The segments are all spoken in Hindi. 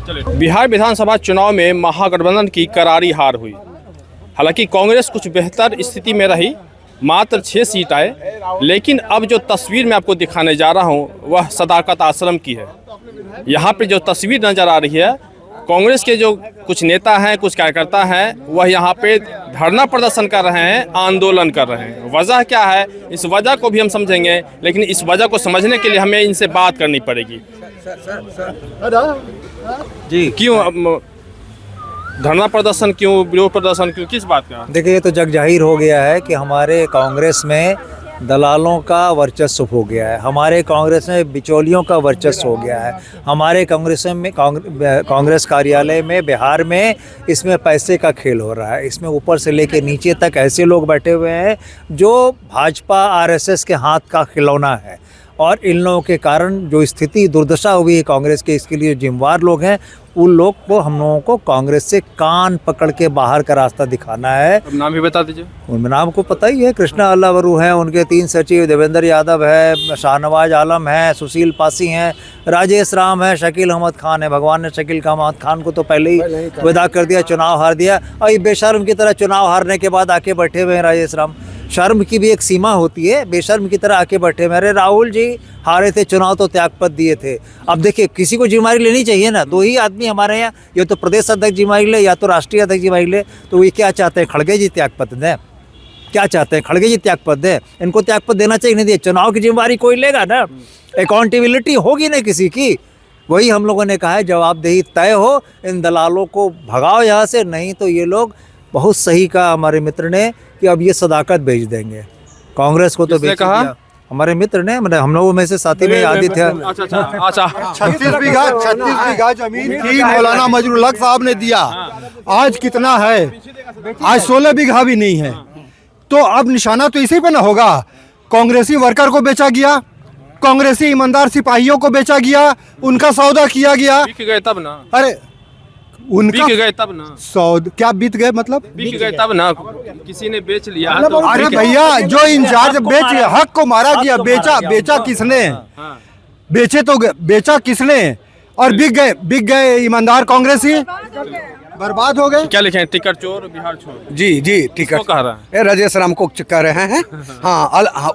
बिहार विधानसभा चुनाव में महागठबंधन की करारी हार हुई। हालांकि कांग्रेस कुछ बेहतर स्थिति में रही, मात्र 6 सीट आए, लेकिन अब जो तस्वीर मैं आपको दिखाने जा रहा हूं वह सदाकत आश्रम की है। यहां पे जो तस्वीर नज़र आ रही है, कांग्रेस के जो कुछ नेता हैं, कुछ कार्यकर्ता हैं, वह यहां पे धरना प्रदर्शन कर रहे हैं, आंदोलन कर रहे हैं। वजह क्या है, इस वजह को भी हम समझेंगे, लेकिन इस वजह को समझने के लिए हमें इनसे बात करनी पड़ेगी। जी, क्यों धरना प्रदर्शन, क्यों विरोध प्रदर्शन, क्यों, किस बात का? देखिए, ये तो जग जाहिर हो गया है कि हमारे कांग्रेस में दलालों का वर्चस्व हो गया है, हमारे कांग्रेस में बिचौलियों का वर्चस्व हो गया है, हमारे कांग्रेस कार्यालय में बिहार में इसमें पैसे का खेल हो रहा है। इसमें ऊपर से लेके नीचे तक ऐसे लोग बैठे हुए हैं जो भाजपा आरएसएस के हाथ का खिलौना है, और इन लोगों के कारण जो स्थिति दुर्दशा हुई है कांग्रेस के, इसके लिए जिम्मेवार लोग हैं। उन लोग को, हम लोगों को कांग्रेस से कान पकड़ के बाहर का रास्ता दिखाना है। नाम भी बता दीजिए। उनमें नाम को पता ही है, कृष्णा अल्लावरू हैं, उनके 3 सचिव, देवेंद्र यादव है, शाहनवाज आलम है, सुशील पासी हैं, राजेश राम है, शकील अहमद खान है। भगवान ने शकील अहमद खान को तो पहले ही विदा कर दिया, चुनाव हार दिया, और ये बेशर्म की तरह चुनाव हारने के बाद आके बैठे हुए हैं राजेश राम। शर्म की भी एक सीमा होती है, बेशर्म की तरह आके बैठे। मेरे राहुल जी हारे थे चुनाव तो त्यागपत्र दिए थे। अब देखिए, किसी को जिम्मेदारी लेनी चाहिए ना, 2 ही आदमी हमारे यहाँ, या तो प्रदेश अध्यक्ष जिम्मेदारी ले या तो राष्ट्रीय अध्यक्ष जिम्मेदारी ले। तो ये क्या चाहते हैं, खड़गे जी त्यागपत्र दें? क्या चाहते हैं, खड़गे जी त्यागपत्र दें? इनको त्यागपत्र देना चाहिए, नहीं दिए। चुनाव की जिम्मेदारी कोई लेगा ना, अकाउंटेबिलिटी होगी ना किसी की। वही हम लोगों ने कहा है, जवाबदेही तय हो, इन दलालों को भगाओ यहाँ से, नहीं तो ये लोग, बहुत सही कहा हमारे मित्र ने कि अब ये सदाकत बेच देंगे कांग्रेस को। तो बेच कहा हमारे मित्र ने, मतलब हम लोगों में से साथी में आदित्य। अच्छा, 36 बीघा जमीन थी, मौलाना मजरूल हक साहब ने दिया। आज कितना है? आज 16 बीघा भी नहीं है। तो अब निशाना तो इसी पे ना होगा। कांग्रेसी वर्कर को बेचा गया, कांग्रेसी ईमानदार सिपाहियों को बेचा गया, उनका सौदा किया गया। बिक गए तब ना? अरे उनका बिक गए तब ना? सौदा क्या बीत गए, मतलब बिक गए तब ना, किसी ने बेच लिया तो। अरे भैया, जो इंचार्ज बेच, हक को मारा गया, बेचा किसने? बेचे तो बेचा किसने? और बिक गए ईमानदार कांग्रेसी, बर्बाद हो गए। क्या लिखे हैं, टिकट चोर बिहार छोड़? जी टिकट कह रहा है, राजेश राम को कह रहे हैं। हाँ,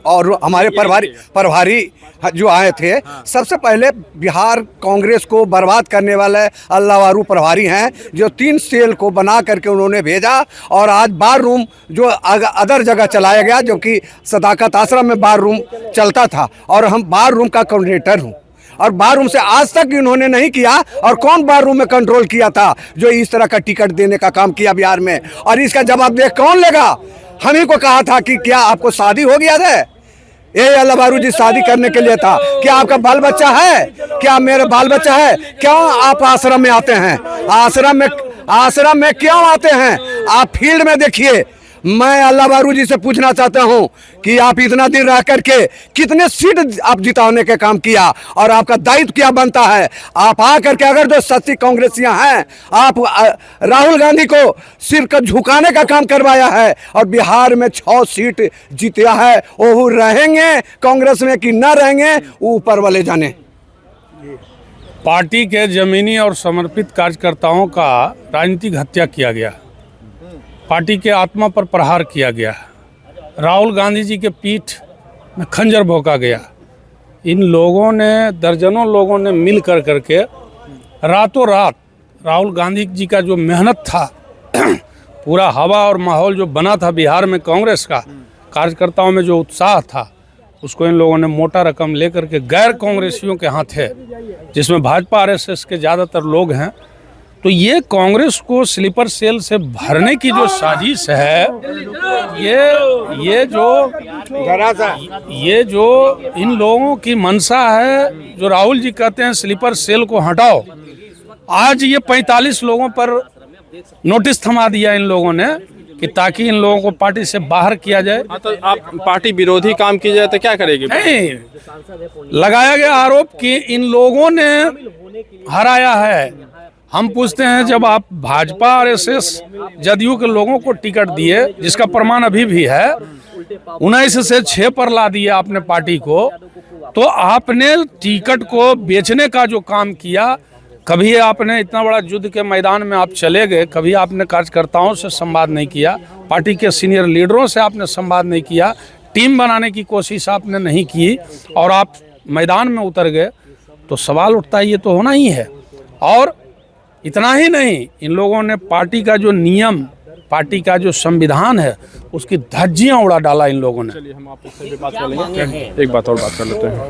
और हमारे प्रभारी जो आए थे, सबसे पहले बिहार कांग्रेस को बर्बाद करने वाले अल्लावारू प्रभारी हैं, जो 3 सेल को बना करके उन्होंने भेजा। और आज बार रूम जो अदर जगह चलाया गया, जो कि सदाकत आश्रम में बार रूम चलता था, और हम बार रूम का कोऑर्डिनेटर हूँ, और बार रूम से आज तक इन्होंने नहीं किया। और कौन बार रूम में कंट्रोल किया था जो इस तरह का टिकट देने का काम किया बिहार में? और इसका जवाब दे कौन लेगा? हम ही को कहा था कि क्या आपको शादी हो गया है? ये अल्लावारू जी शादी करने के लिए था। क्या आपका बाल बच्चा है? क्या मेरा बाल बच्चा है? क्यों आप आश्रम में आते हैं? आश्रम में क्यों आते हैं? आप फील्ड में देखिए। मैं अल्लावारू जी से पूछना चाहता हूं कि आप इतना दिन रह करके कितने सीट आप जिताने के काम किया, और आपका दायित्व क्या बनता है? आप आ करके, अगर जो सच्ची कांग्रेसियां हैं, आप राहुल गांधी को सिर को झुकाने का काम करवाया है, और बिहार में 6 सीट जीता है। वो रहेंगे कांग्रेस में कि न रहेंगे, ऊपर वाले जाने। पार्टी के जमीनी और समर्पित कार्यकर्ताओं का राजनीतिक हत्या किया गया, पार्टी के आत्मा पर प्रहार किया गया, राहुल गांधी जी के पीठ में खंजर भोंका गया। इन लोगों ने, दर्जनों लोगों ने मिल करके रातों रात राहुल गांधी जी का जो मेहनत था, पूरा हवा और माहौल जो बना था बिहार में कांग्रेस का, कार्यकर्ताओं में जो उत्साह था, उसको इन लोगों ने मोटा रकम लेकर के गैर कांग्रेसियों के हाथ है, जिसमें भाजपा आरएसएस के ज़्यादातर लोग हैं। तो ये कांग्रेस को स्लीपर सेल से भरने की जो साजिश है, ये जो इन लोगों की मंशा है, जो राहुल जी कहते हैं स्लीपर सेल को हटाओ, आज ये 45 लोगों पर नोटिस थमा दिया इन लोगों ने कि ताकि इन लोगों को पार्टी से बाहर किया जाए। तो आप पार्टी विरोधी काम की जाए तो क्या करेगी? नहीं, लगाया गया आरोप कि इन लोगों ने हराया है। हम पूछते हैं, जब आप भाजपा आरएसएस जदयू के लोगों को टिकट दिए, जिसका प्रमाण अभी भी है, 19 से 6 पर ला दिया आपने पार्टी को, तो आपने टिकट को बेचने का जो काम किया, कभी आपने इतना बड़ा युद्ध के मैदान में आप चले गए, कभी आपने कार्यकर्ताओं से संवाद नहीं किया, पार्टी के सीनियर लीडरों से आपने संवाद नहीं किया, टीम बनाने की कोशिश आपने नहीं की और आप मैदान में उतर गए, तो सवाल उठता है ये तो होना ही है। और इतना ही नहीं, इन लोगों ने पार्टी का जो नियम, पार्टी का जो संविधान है, उसकी धज्जियां उड़ा डाला इन लोगों ने। चलिए हम आपसे बात कर लेंगे, एक बात और बात कर लेते हैं।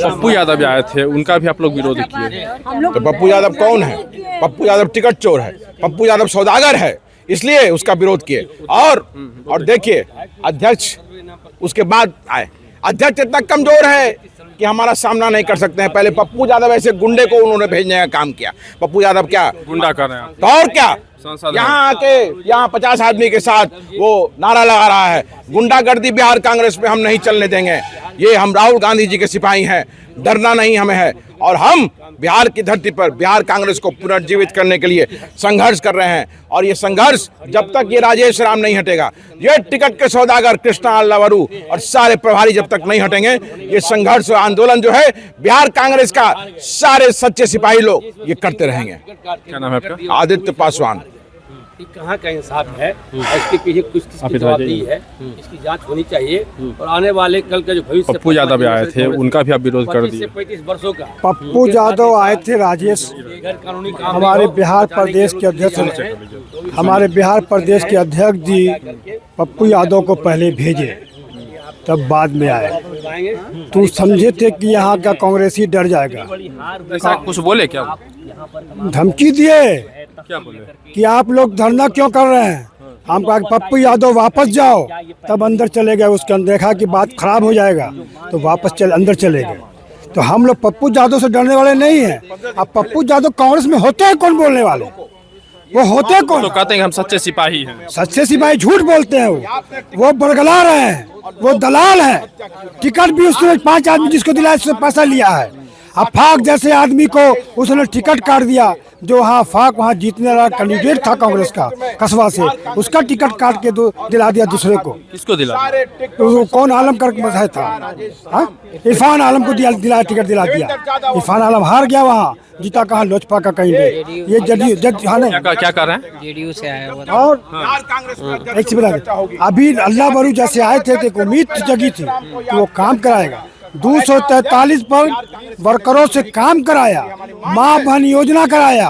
पप्पू यादव आए थे, उनका भी आप लोग विरोध किए। तो पप्पू यादव कौन है? पप्पू यादव टिकट चोर है, पप्पू यादव सौदागर है, इसलिए उसका विरोध किए। और देखिए अध्यक्ष उसके बाद आए, अध्यक्ष इतना कमजोर है कि हमारा सामना नहीं कर सकते हैं। पहले पप्पू यादव ऐसे गुंडे को उन्होंने भेजने का काम किया। पप्पू यादव क्या गुंडा कर रहे हैं? तो और क्या, यहाँ आके यहाँ 50 आदमी के साथ वो नारा लगा रहा है, गुंडागर्दी बिहार कांग्रेस में हम नहीं चलने देंगे। ये हम राहुल गांधी जी के सिपाही हैं, डरना नहीं हमें है। और हम बिहार की धरती पर बिहार कांग्रेस को पुनर्जीवित करने के लिए संघर्ष कर रहे हैं। और ये संघर्ष जब तक ये राजेश राम नहीं हटेगा, ये टिकट के सौदागर कृष्णा अल्लावरू और सारे प्रभारी जब तक नहीं हटेंगे, ये संघर्ष आंदोलन जो है बिहार कांग्रेस का सारे सच्चे सिपाही लोग ये करते रहेंगे। क्या नाम है आपका? आदित्य पासवान। कहाँ का इंसाफ है, इसके पीछे कुछ किसकी जवाबदेही है, इसकी जांच होनी चाहिए। और आने वाले कल का जो भविष्य, पप्पू यादव आए थे, उनका भी आप विरोध कर दिए। 35 वर्षों का पप्पू यादव आए थे, राजेश गैर कानूनी काम हमारे बिहार प्रदेश के अध्यक्ष, हमारे बिहार प्रदेश के अध्यक्ष जी पप्पू यादव को पहले भेजे, तब बाद में आए। तू समझे थे कि यहाँ का कांग्रेसी डर जाएगा, ऐसा कुछ बोले क्या? धमकी दिए क्या बोले? कि आप लोग धरना क्यों कर रहे हैं। हम कहा कि पप्पू यादव वापस जाओ, तब अंदर चले गए। उसके अंदर देखा कि बात खराब हो जाएगा तो वापस अंदर चले गए। तो हम लोग पप्पू यादव से डरने वाले नहीं हैं। अब पप्पू यादव कांग्रेस में होते हैं कौन बोलने वाले, वो होते कौन? तो कहते हैं कि हम सच्चे सिपाही हैं। सच्चे सिपाही झूठ बोलते हैं, वो बरगला रहे हैं, वो दलाल है। टिकट भी उसने 5 आदमी जिसको दिलाया उससे पैसा लिया है। अफाक जैसे आदमी को उसने टिकट काट दिया, जो वहाँ अफाक वहाँ जीतने वाला कैंडिडेट था कांग्रेस का कस्बा से, उसका टिकट काट के दिला दिया दूसरे को। किसको दिला? तो वो कौन आलम कर मजहर था, हाँ? इरफान आलम को दिला टिकट दिला दिया। इरफान आलम हार गया, वहाँ जीता कहाँ, लोजपा का कैंडिडेट। ये क्या कर रहे हैं? जेडीयू से आया हुआ। और एक चीज बता, अभी अल्लावरू जैसे आए थे तो एक उम्मीद जगी थी कि वो काम कराएगा। 243 पर वर्करों से काम कराया, माँ बहन योजना कराया,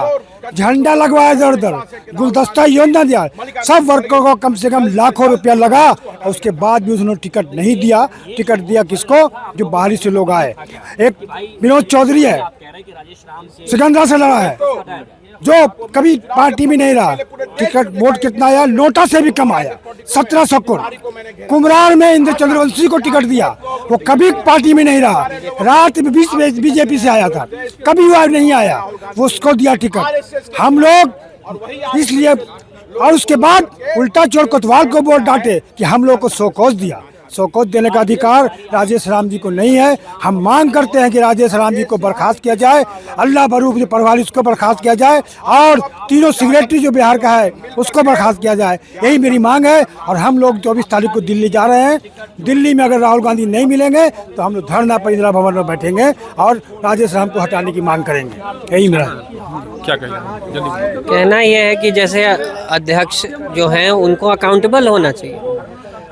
झंडा लगवाया, दर दर गुलदस्ता योजना दिया, सब वर्करों को कम से कम लाखों रुपया लगा। और उसके बाद भी उसने टिकट नहीं दिया। टिकट दिया किसको? जो बाहरी से लोग आए। एक विनोद चौधरी है, सिकंदरा से लड़ा है, जो कभी पार्टी में नहीं रहा। टिकट वोट कितना आया? नोटा से भी कम आया, 1700 करोड़। कुमरार में इंद्र चंद्रवंशी को टिकट दिया, वो कभी पार्टी में नहीं रहा। रात में 20 बीजेपी से आया था, कभी वो नहीं आया, वो उसको दिया टिकट। हम लोग इसलिए, और उसके बाद उल्टा चोर कोतवाल को वोट डांटे कि हम लोग को शोकॉज दिया। शोकॉज देने का अधिकार राजेश राम जी को नहीं है। हम मांग करते हैं कि राजेश राम जी को बर्खास्त किया जाए, अल्लावरू जो प्रभारी उसको बर्खास्त किया जाए, और तीनों सेक्रेटरी जो बिहार का है उसको बर्खास्त किया जाए। यही मेरी मांग है। और हम लोग 24 तारीख को दिल्ली जा रहे हैं। दिल्ली में अगर राहुल गांधी नहीं मिलेंगे तो हम लोग धरना पर इंदिरा भवन में बैठेंगे और राजेश राम को हटाने की मांग करेंगे। यही मेरा क्या कहेंगे? कहना यह है कि जैसे अध्यक्ष जो हैं उनको अकाउंटेबल होना चाहिए।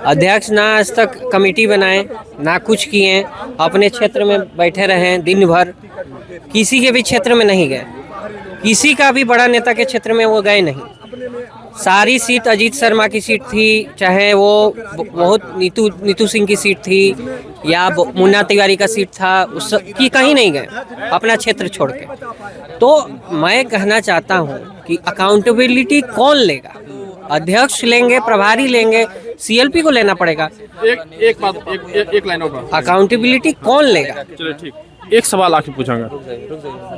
अध्यक्ष ना आज तक कमेटी बनाए, ना कुछ किए, अपने क्षेत्र में बैठे रहे दिन भर, किसी के भी क्षेत्र में नहीं गए, किसी का भी बड़ा नेता के क्षेत्र में वो गए नहीं। सारी सीट अजीत शर्मा की सीट थी, चाहे वो बहुत नीतू सिंह की सीट थी या मुन्ना तिवारी का सीट था, उसकी कहीं नहीं गए अपना क्षेत्र छोड़ के। तो मैं कहना चाहता हूँ कि अकाउंटेबिलिटी कौन लेगा? अध्यक्ष लेंगे, प्रभारी लेंगे, सीएलपी को लेना पड़ेगा। एक लाइन और अकाउंटेबिलिटी कौन लेगा? चलो ठीक, एक सवाल आके पूछूंगा।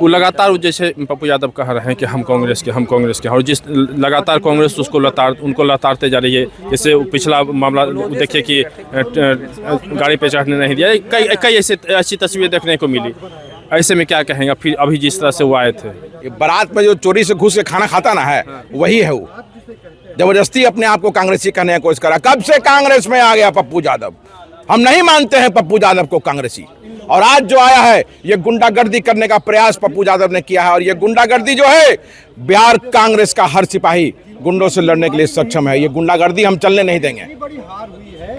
वो लगातार जैसे पप्पू यादव कह रहे हैं कि हम कांग्रेस के, और जिस लगातार कांग्रेस उनको लताड़ते जा रही है। जैसे पिछला मामला देखिए कि गाड़ी पे चढ़ने नहीं दिया, कई ऐसी तस्वीरें देखने को मिली। ऐसे में क्या कहेंगे? फिर अभी जिस तरह से वो आए थे, बारात में जो चोरी से घुस के खाना खाता ना है, वही है वो। जबरदस्ती अपने आप को कांग्रेसी करने की कोशिश करा। कब से कांग्रेस में आ गया पप्पू यादव? हम नहीं मानते हैं पप्पू यादव को कांग्रेसी। और आज जो आया है ये गुंडागर्दी करने का प्रयास पप्पू यादव ने किया है। और ये गुंडागर्दी जो है, बिहार कांग्रेस का हर सिपाही गुंडों से लड़ने के लिए सक्षम है। ये गुंडागर्दी हम चलने नहीं देंगे।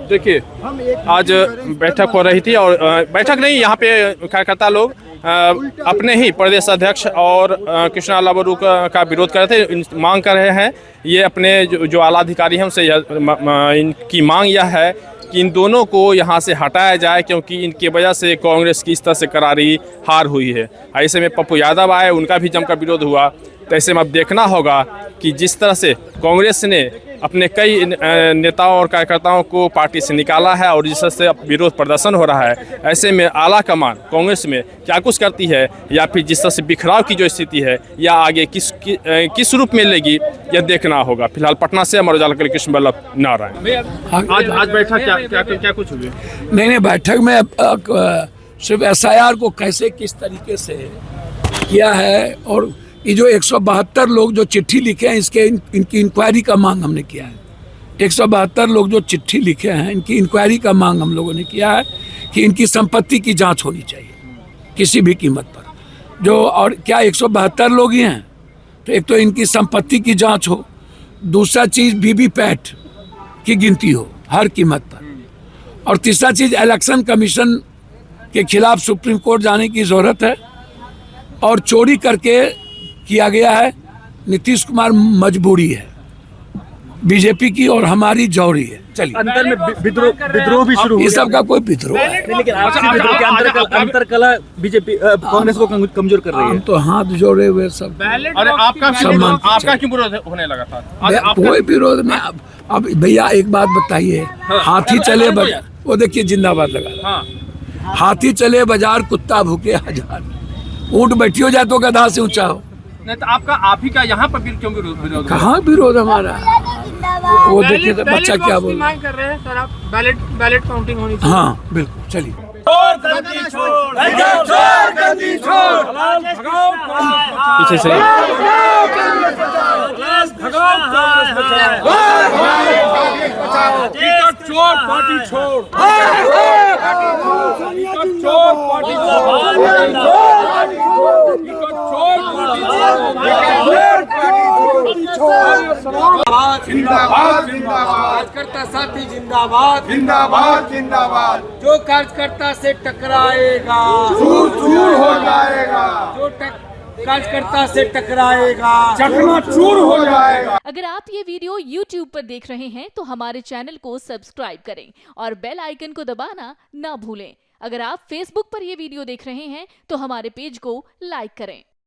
देखिए, आज बैठक हो रही थी और बैठक नहीं, यहाँ पे कार्यकर्ता लोग अपने ही प्रदेश अध्यक्ष और कृष्णा अल्लाह वरू का विरोध कर रहे थे, मांग कर रहे हैं। ये अपने जो आला अधिकारी हैं उनसे इनकी मांग यह है कि इन दोनों को यहाँ से हटाया जाए, क्योंकि इनकी वजह से कांग्रेस की इस तरह से करारी हार हुई है। ऐसे में पप्पू यादव आए, उनका भी जमकर विरोध हुआ। तो ऐसे में अब देखना होगा कि जिस तरह से कांग्रेस ने अपने कई नेताओं और कार्यकर्ताओं को पार्टी से निकाला है और जिस तरह से अब विरोध प्रदर्शन हो रहा है, ऐसे में आला कमान कांग्रेस में क्या कुछ करती है, या फिर जिस तरह से बिखराव की जो स्थिति है, या आगे किस रूप में लेगी, यह देखना होगा। फिलहाल पटना से अमर उजाला के लिए कृष्ण बल्लभ नारायण। आज बैठक क्या कुछ हुई? नहीं, बैठक में सिर्फ SIR को कैसे किस तरीके से किया है और ये जो 172 लोग जो चिट्ठी लिखे हैं, इसके इनकी इंक्वायरी का मांग हमने किया है। 172 लोग जो चिट्ठी लिखे हैं, इनकी इंक्वायरी का मांग हम लोगों ने किया है कि इनकी संपत्ति की जांच होनी चाहिए किसी भी कीमत पर। जो और क्या 172 लोग ही हैं, तो एक तो इनकी संपत्ति की जांच हो, दूसरा चीज़ VVPAT की गिनती हो हर कीमत पर, और तीसरा चीज़ इलेक्शन कमीशन के खिलाफ सुप्रीम कोर्ट जाने की ज़रूरत है। और चोरी करके किया गया है, नीतीश कुमार मजबूरी है, बीजेपी की और हमारी जौहरी है। चलिए, अंदर में विद्रोह भी शुरू हो ये सब का कोई विद्रोह है, लेकिन आपसी विद्रोह के अंतर कला बीजेपी कांग्रेस को कमजोर कर रही है। हम तो हाथ जोड़े हुए सब। अरे आपका क्यों विरोध होने लगा था? कोई विरोध नहीं। अब भैया एक बात बताइए, हाथी चले बाजार, वो देखिए जिंदाबाद लगा, हाथी चले बाजार कुत्ता भूखे हजार, ऊँट बैठी हो जाए तो गधा से ऊंचा हो। नहीं तो आप ही का यहाँ पर क्यों विरोध? कहाँ विरोध हमारा? वो देखिए तो बच्चा क्या बोल रहा है। कर रहे हैं सर आप, बैलेट काउंटिंग होनी चाहिए। हाँ बिल्कुल, चलिए। पीछे से कार्यकर्ता साथी जिंदाबाद जिंदाबाद जिंदाबाद। जो कार्यकर्ता से टकराएगा चूर चूर हो जाएगा, जो कार्यकर्ता से टकराएगा चकनाचूर हो जाएगा। अगर आप ये वीडियो YouTube पर देख रहे हैं तो हमारे चैनल को सब्सक्राइब करें और बेल आइकन को दबाना ना भूलें। अगर आप Facebook पर ये वीडियो देख रहे हैं तो हमारे पेज को लाइक करें।